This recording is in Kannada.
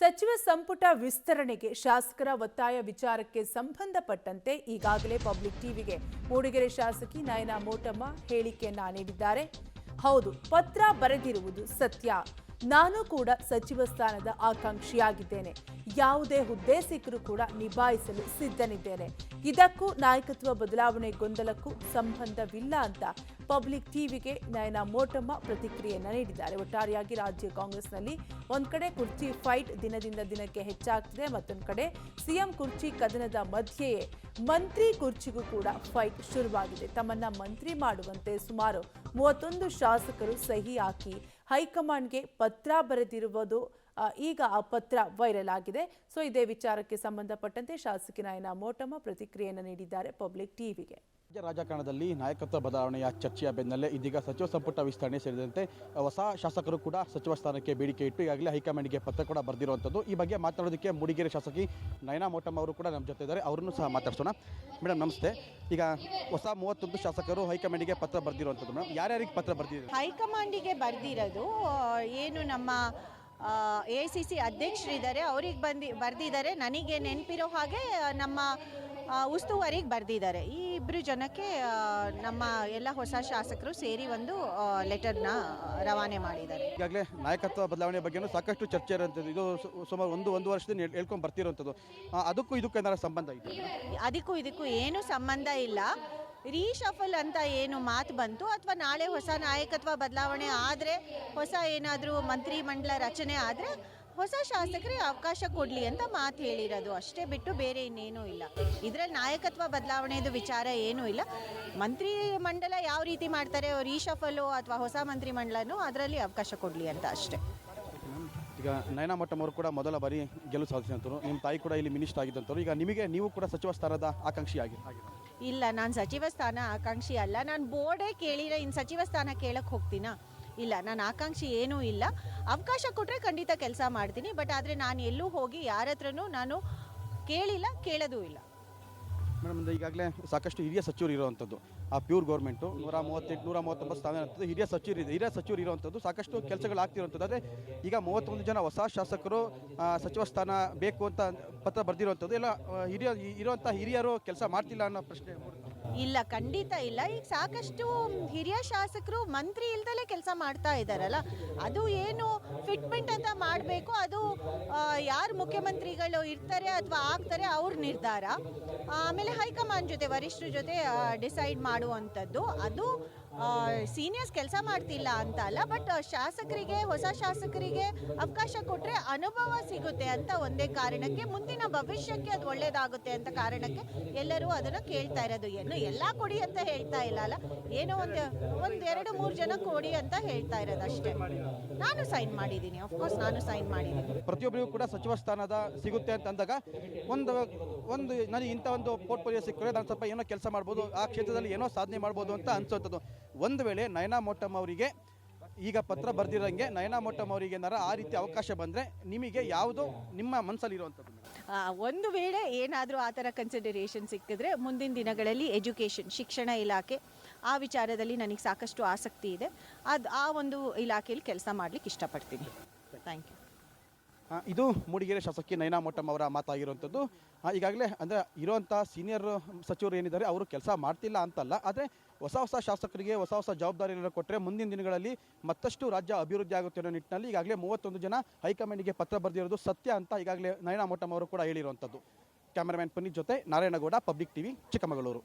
ಸಚಿವ ಸಂಪುಟ ವಿಸ್ತರಣೆಗೆ ಶಾಸಕರ ಒತ್ತಾಯ ವಿಚಾರಕ್ಕೆ ಸಂಬಂಧಪಟ್ಟಂತೆ ಈಗಾಗಲೇ ಪಬ್ಲಿಕ್ ಟಿವಿಗೆ ಮೂಡಿಗೆರೆ ಶಾಸಕಿ ನಯನಾ ಮೋಟಮ್ಮ ಹೇಳಿಕೆಯನ್ನ ನೀಡಿದ್ದಾರೆ. ಹೌದು, ಪತ್ರ ಬರೆದಿರುವುದು ಸತ್ಯ. ನಾನು ಕೂಡ ಸಚಿವ ಸ್ಥಾನದ ಆಕಾಂಕ್ಷಿಯಾಗಿದ್ದೇನೆ. ಯಾವುದೇ ಹುದ್ದೆ ಸಿಕ್ಕರೂ ಕೂಡ ನಿಭಾಯಿಸಲು ಸಿದ್ಧನಿದ್ದೇನೆ. ಇದಕ್ಕೂ ನಾಯಕತ್ವ ಬದಲಾವಣೆ ಗೊಂದಲಕ್ಕೂ ಸಂಬಂಧವಿಲ್ಲ ಅಂತ ಪಬ್ಲಿಕ್ ಟಿವಿಗೆ ನಯನಾ ಮೋಟಮ್ಮ ಪ್ರತಿಕ್ರಿಯೆಯನ್ನು ನೀಡಿದ್ದಾರೆ. ಒಟ್ಟಾರೆಯಾಗಿ ರಾಜ್ಯ ಕಾಂಗ್ರೆಸ್ನಲ್ಲಿ ಒಂದ್ ಕಡೆ ಕುರ್ಚಿ ಫೈಟ್ ದಿನದಿಂದ ದಿನಕ್ಕೆ ಹೆಚ್ಚಾಗ್ತಿದೆ, ಮತ್ತೊಂದು ಕಡೆ ಸಿಎಂ ಕುರ್ಚಿ ಕದನದ ಮಧ್ಯೆಯೇ ಮಂತ್ರಿ ಕುರ್ಚಿಗೂ ಕೂಡ ಫೈಟ್ ಶುರುವಾಗಿದೆ. ತಮ್ಮನ್ನ ಮಂತ್ರಿ ಮಾಡುವಂತೆ ಸುಮಾರು 31 ಶಾಸಕರು ಸಹಿ ಹಾಕಿ ಹೈಕಮಾಂಡ್ಗೆ ಪತ್ರ ಬರೆದಿರುವುದು ಈಗ ಆ ಪತ್ರ ವೈರಲ್ ಆಗಿದೆ. ಸೊ ಇದೇ ವಿಚಾರಕ್ಕೆ ಸಂಬಂಧಪಟ್ಟಂತೆ ಶಾಸಕಿ ನಯನಾ ಮೋಟಮ್ಮ ಪ್ರತಿಕ್ರಿಯೆಯನ್ನು ನೀಡಿದ್ದಾರೆ ಪಬ್ಲಿಕ್ ಟಿವಿಗೆ. ರಾಜಕಾರಣದಲ್ಲಿ ನಾಯಕತ್ವ ಬದಲಾವಣೆಯ ಚರ್ಚೆಯ ಬೆನ್ನಲ್ಲೇ ಇದೀಗ ಸಚಿವ ಸಂಪುಟ ವಿಸ್ತರಣೆ ಸೇರಿದಂತೆ ಹೊಸ ಶಾಸಕರು ಕೂಡ ಸಚಿವ ಸ್ಥಾನಕ್ಕೆ ಬೇಡಿಕೆ ಇಟ್ಟು ಈಗಾಗಲೇ ಹೈಕಮಾಂಡ್ಗೆ ಪತ್ರ ಕೂಡ ಬರೆದಿರುವಂಥದ್ದು. ಈ ಬಗ್ಗೆ ಮಾತನಾಡೋದಕ್ಕೆ ಮೂಡಿಗೆರೆ ಶಾಸಕಿ ನಯನಾ ಮೋಟಮ್ಮ ಅವರು ಕೂಡ ನಮ್ಮ ಜೊತೆ ಇದ್ದಾರೆ. ಅವರನ್ನು ಸಹ ಮಾತಾಡ್ಸೋಣ. ಮೇಡಮ್ ನಮಸ್ತೆ. ಈಗ ಹೊಸ 31 ಶಾಸಕರು ಹೈಕಮಾಂಡ್ಗೆ ಪತ್ರ ಬರೆದಿರುವಂಥದ್ದು. ಮೇಡಮ್ ಯಾರ್ಯಾರಿಗೆ ಪತ್ರ ಬರೆದಿದ್ದಾರೆ? ಹೈಕಮಾಂಡಿಗೆ ಬರೆದಿರೋದು ಏನು ನಮ್ಮ AICC ಅಧ್ಯಕ್ಷರಿದ್ದಾರೆ, ಅವ್ರಿಗೆ ಬರೆದಿದ್ದಾರೆ. ನನಗೆ ನೆನಪಿರೋ ಹಾಗೆ ನಮ್ಮ ಉಸ್ತುವಾರಿಗೆ ಬರೆದಿದ್ದಾರೆ. ಈ ಇಬ್ಬರು ಜನಕ್ಕೆ ನಮ್ಮ ಎಲ್ಲ ಹೊಸ ಶಾಸಕರು ಸೇರಿ ಒಂದು ಲೆಟರ್ನ ರವಾನೆ ಮಾಡಿದ್ದಾರೆ. ಈಗಾಗಲೇ ನಾಯಕತ್ವ ಬದಲಾವಣೆ ಬಗ್ಗೆನೂ ಸಾಕಷ್ಟು ಚರ್ಚೆ ಇರುವಂಥದ್ದು. ಇದು ಸುಮಾರು ಒಂದು ವರ್ಷದಿಂದ ಹೇಳ್ಕೊಂಡು ಬರ್ತಿರುವಂಥದ್ದು. ಅದಕ್ಕೂ ಇದಕ್ಕೂ ಏನಾದ್ರು ಸಂಬಂಧ ಇದೆ? ಅದಕ್ಕೂ ಏನೂ ಸಂಬಂಧ ಇಲ್ಲ. ರೀಶಫಲ್ ಅಂತ ಏನು ಮಾತು ಬಂತು, ಅಥವಾ ನಾಳೆ ಹೊಸ ನಾಯಕತ್ವ ಬದಲಾವಣೆ ಆದರೆ, ಹೊಸ ಏನಾದರೂ ಮಂತ್ರಿಮಂಡಲ ರಚನೆ ಆದರೆ ಹೊಸ ಶಾಸಕರಿಗೆ ಅವಕಾಶ ಕೊಡಲಿ ಅಂತ ಮಾತು ಹೇಳಿರೋದು ಅಷ್ಟೇ ಬಿಟ್ಟು ಬೇರೆ ಇನ್ನೇನೂ ಇಲ್ಲ. ಇದರಲ್ಲಿ ನಾಯಕತ್ವ ಬದಲಾವಣೆದು ವಿಚಾರ ಏನೂ ಇಲ್ಲ. ಮಂತ್ರಿಮಂಡಲ ಯಾವ ರೀತಿ ಮಾಡ್ತಾರೆ, ರೀಶಫಲು ಅಥವಾ ಹೊಸ ಮಂತ್ರಿಮಂಡಲನೂ ಅದರಲ್ಲಿ ಅವಕಾಶ ಕೊಡಲಿ ಅಂತ ಅಷ್ಟೇ. ಈಗ ನಯನಾ ಮೋಟಮ್ಮ ಅವರು ಕೂಡ ಮೊದಲ ಬಾರಿ ಗೆಲುವು ಸಾಧಿಸಿದಂಥವ್ರು, ನಿಮ್ಮ ತಾಯಿ ಕೂಡ ಇಲ್ಲಿ ಮಿನಿಸ್ಟರ್ ಆಗಿದ್ದಂಥವ್ರು. ಈಗ ನೀವು ಕೂಡ ಸಚಿವ ಸ್ಥಾನದ ಆಕಾಂಕ್ಷಿ ಇಲ್ಲ, ನಾನು ಸಚಿವ ಸ್ಥಾನ ಆಕಾಂಕ್ಷಿ ಅಲ್ಲ. ನಾನು ಬೋರ್ಡೇ ಕೇಳಿದ್ರೆ ಇನ್ನು ಸಚಿವ ಸ್ಥಾನ ಕೇಳಕ್ಕೆ ಹೋಗ್ತೀನಾ? ಇಲ್ಲ, ನಾನು ಆಕಾಂಕ್ಷಿ ಏನೂ ಇಲ್ಲ. ಅವಕಾಶ ಕೊಟ್ಟರೆ ಖಂಡಿತ ಕೆಲಸ ಮಾಡ್ತೀನಿ. ಬಟ್ ಆದರೆ ನಾನು ಎಲ್ಲೂ ಹೋಗಿ ಯಾರ ಹತ್ರನೂ ನಾನು ಕೇಳಿಲ್ಲ, ಕೇಳೋದೂ ಇಲ್ಲ. ಮೇಡಮ್, ಈಗಾಗಲೇ ಸಾಕಷ್ಟು ಹಿರಿಯ ಸಚಿವರು ಇರುವಂಥದ್ದು. ಆ ಪ್ಯೂರ್ ಗೌರ್ಮೆಂಟು 138, 139 ಸ್ಥಾನ ಇರುವಂಥದ್ದು. ಹಿರಿಯ ಸಚಿವರು ಇರುವಂಥದ್ದು, ಸಾಕಷ್ಟು ಕೆಲಸಗಳು ಆಗ್ತಿರುವಂಥದ್ದು. ಆದರೆ ಈಗ 31 ಜನ ಹೊಸ ಶಾಸಕರು ಸಚಿವ ಸ್ಥಾನ ಬೇಕು ಅಂತ ಪತ್ರ ಬರೆದಿರುವಂಥದ್ದು. ಎಲ್ಲ ಹಿರಿಯರು ಕೆಲಸ ಮಾಡ್ತಿಲ್ಲ ಅನ್ನೋ ಪ್ರಶ್ನೆ. ಇಲ್ಲ, ಖಂಡಿತ ಇಲ್ಲ. ಈಗ ಸಾಕಷ್ಟು ಹಿರಿಯ ಶಾಸಕರು ಮಂತ್ರಿ ಇಲ್ದಲೇ ಕೆಲಸ ಮಾಡ್ತಾ ಇದ್ದಾರಲ್ಲ, ಅದು ಏನು ಫಿಟ್ಮೆಂಟ್ ಅಂತ ಮಾಡಬೇಕು, ಅದು ಯಾರು ಮುಖ್ಯಮಂತ್ರಿಗಳು ಇರ್ತಾರೆ ಅಥವಾ ಆಗ್ತಾರೆ ಅವ್ರ ನಿರ್ಧಾರ. ಆಮೇಲೆ ಹೈಕಮಾಂಡ್ ಜೊತೆ, ವರಿಷ್ಠರ ಜೊತೆ ಡಿಸೈಡ್ ಮಾಡುವಂಥದ್ದು. ಅದು ಸೀನಿಯರ್ಸ್ ಕೆಲಸ ಮಾಡ್ತಿಲ್ಲ ಅಂತ ಅಲ್ಲ, ಬಟ್ ಶಾಸಕರಿಗೆ, ಹೊಸ ಶಾಸಕರಿಗೆ ಅವಕಾಶ ಕೊಟ್ಟರೆ ಅನುಭವ ಸಿಗುತ್ತೆ ಅಂತ ಒಂದೇ ಕಾರಣಕ್ಕೆ, ಮುಂದಿನ ಭವಿಷ್ಯಕ್ಕೆ ಅದು ಒಳ್ಳೇದಾಗುತ್ತೆ ಅಂತ ಕಾರಣಕ್ಕೆ ಎಲ್ಲರೂ ಅದನ್ನು ಕೇಳ್ತಾ ಇರೋದು. ಏನು ಎಲ್ಲ ಕೊಡಿ ಅಂತ ಹೇಳ್ತಾ ಇಲ್ಲ ಅಲ್ಲ, ಏನೋ ಒಂದು 2-3 ಜನ ಕೊಡಿ ಅಂತ ಹೇಳ್ತಾ ಇರೋದು ಅಷ್ಟೇ. ನಾನು ಸೈನ್ ಮಾಡಿದ್ದೀನಿ, ಅಫ್ಕೋರ್ಸ್ ನಾನು ಸೈನ್ ಮಾಡಿದ್ದೀನಿ. ಪ್ರತಿಯೊಬ್ಬರಿಗೂ ಕೂಡ ಸಚಿವ ಸ್ಥಾನದ ಸಿಗುತ್ತೆ ಅಂತ ಅಂದಾಗ ಒಂದು ನನಗೆ ಇಂಥ ಒಂದು ಪೋರ್ಟ್ಫೋಲಿಯೋ ಸಿಕ್ಕರೆ ನಾನು ಸ್ವಲ್ಪ ಏನೋ ಕೆಲಸ ಮಾಡ್ಬೋದು, ಆ ಕ್ಷೇತ್ರದಲ್ಲಿ ಏನೋ ಸಾಧನೆ ಮಾಡ್ಬೋದು ಅಂತ ಅನ್ಸೋಂಥದ್ದು. ಒಂದು ವೇಳೆ ನಯನಾ ಮೋಟಮ್ಮ ಅವರಿಗೆ ಈಗ ಪತ್ರ ಬರೆದಿರೋಂಗೆ ನಯನಾ ಮೋಟಮ್ಮ ಅವರಿಗೆ ಏನಾರ ಆ ರೀತಿ ಅವಕಾಶ ಬಂದರೆ ನಿಮಗೆ ಯಾವುದು ನಿಮ್ಮ ಮನಸ್ಸಲ್ಲಿರುವಂಥದ್ದು? ಒಂದು ವೇಳೆ ಏನಾದರೂ ಆ ಥರ ಕನ್ಸಿಡರೇಷನ್ ಸಿಕ್ಕಿದ್ರೆ ಮುಂದಿನ ದಿನಗಳಲ್ಲಿ ಶಿಕ್ಷಣ ಇಲಾಖೆ ಆ ವಿಚಾರದಲ್ಲಿ ನನಗೆ ಸಾಕಷ್ಟು ಆಸಕ್ತಿ ಇದೆ. ಆ ಒಂದು ಇಲಾಖೆಯಲ್ಲಿ ಕೆಲಸ ಮಾಡಲಿಕ್ಕೆ ಇಷ್ಟಪಡ್ತೀನಿ. Thank you. ಇದು ಮೂಡಿಗೆರೆ ಶಾಸಕಿ ನಯನಾ ಮೋಟಮ್ಮ ಅವರ ಮಾತಾಗಿರುವಂಥದ್ದು. ಈಗಾಗಲೇ ಅಂದರೆ ಇರುವಂಥ ಸೀನಿಯರ್ ಸಚಿವರು ಏನಿದ್ದಾರೆ ಅವರು ಕೆಲಸ ಮಾಡ್ತಿಲ್ಲ ಅಂತಲ್ಲ, ಆದರೆ ಹೊಸ ಶಾಸಕರಿಗೆ ಹೊಸ ಜವಾಬ್ದಾರಿಯನ್ನು ಕೊಟ್ಟರೆ ಮುಂದಿನ ದಿನಗಳಲ್ಲಿ ಮತ್ತಷ್ಟು ರಾಜ್ಯ ಅಭಿವೃದ್ಧಿ ಆಗುತ್ತೆ ಅನ್ನೋ ನಿಟ್ಟಿನಲ್ಲಿ ಈಗಾಗಲೇ 31 ಜನ ಹೈಕಮಾಂಡ್ಗೆ ಪತ್ರ ಬರೆದಿರೋದು ಸತ್ಯ ಅಂತ ಈಗಾಗಲೇ ನಯನಾ ಮೋಟಮ್ಮ ಅವರು ಕೂಡ ಹೇಳಿರುವಂಥದ್ದು. ಕ್ಯಾಮರಾಮ್ಯಾನ್ ಪುನೀತ್ ಜೊತೆ ನಾರಾಯಣಗೌಡ, ಪಬ್ಲಿಕ್ ಟಿವಿ, ಚಿಕ್ಕಮಗಳೂರು.